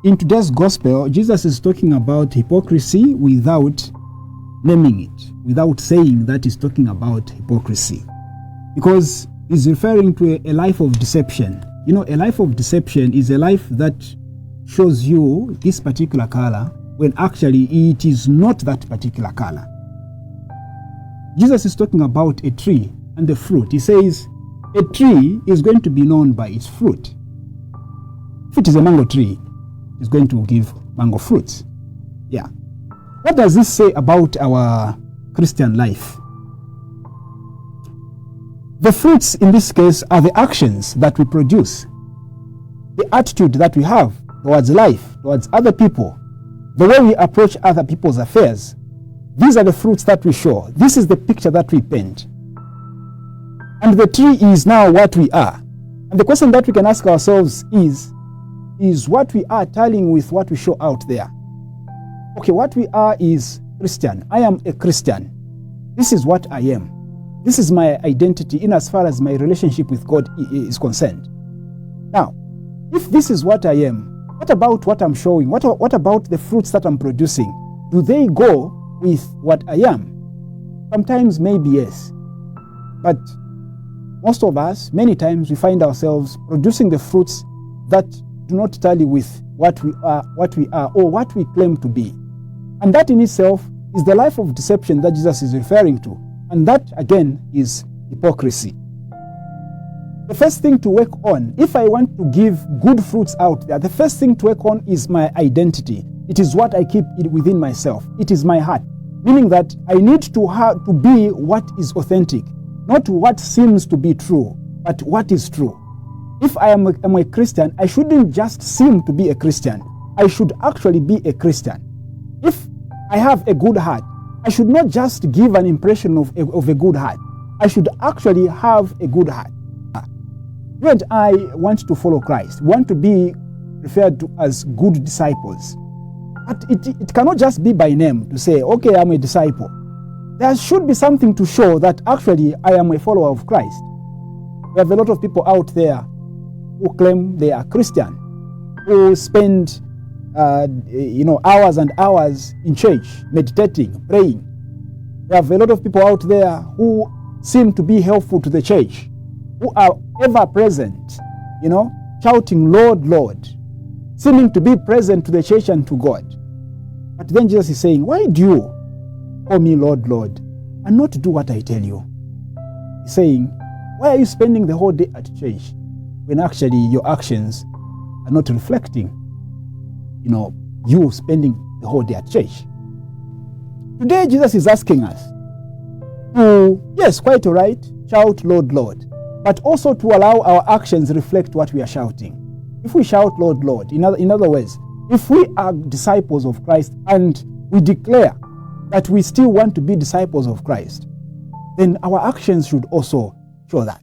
in today's gospel, Jesus is talking about hypocrisy without naming it, without saying that he's talking about hypocrisy. Because he's referring to a life of deception. You know, a life of deception is a life that shows you this particular color when actually it is not that particular color. Jesus is talking about a tree and the fruit. He says a tree is going to be known by its fruit. If it is a mango tree, it's going to give mango fruits. Yeah. What does this say about our Christian life? The fruits in this case are the actions that we produce, the attitude that we have towards life, towards other people, the way we approach other people's affairs. These are the fruits that we show. This is the picture that we paint. And the tree is now what we are. And the question that we can ask ourselves is what we are tallying with what we show out there? Okay, what we are is Christian. I am a Christian. This is what I am. This is my identity in as far as my relationship with God is concerned. Now, if this is what I am, what about what I'm showing? What about the fruits that I'm producing? Do they go with what I am? Sometimes maybe yes. But most of us, many times, we find ourselves producing the fruits that do not tally with what we are, or what we claim to be. And that in itself is the life of deception that Jesus is referring to. And that, again, is hypocrisy. The first thing to work on, if I want to give good fruits out there, the first thing to work on is my identity. It is what I keep within myself. It is my heart. Meaning that I need to be what is authentic, not what seems to be true, but what is true. If I am a Christian, I shouldn't just seem to be a Christian. I should actually be a Christian. If I have a good heart, I should not just give an impression of a good heart. I should actually have a good heart. You and I want to follow Christ. We want to be referred to as good disciples. But it cannot just be by name to say, okay, I'm a disciple. There should be something to show that actually I am a follower of Christ. We have a lot of people out there who claim they are Christian, who spend hours and hours in church, meditating, praying. We have a lot of people out there who seem to be helpful to the church, who are ever present, shouting, Lord, Lord, seeming to be present to the church and to God. But then Jesus is saying, why do you call me Lord, Lord, and not do what I tell you? He's saying, why are you spending the whole day at church when actually your actions are not reflecting you spending the whole day at church? Today, Jesus is asking us to, yes, quite all right, shout, Lord, Lord, but also to allow our actions reflect what we are shouting. If we shout, Lord, Lord, in other words, if we are disciples of Christ and we declare that we still want to be disciples of Christ, then our actions should also show that.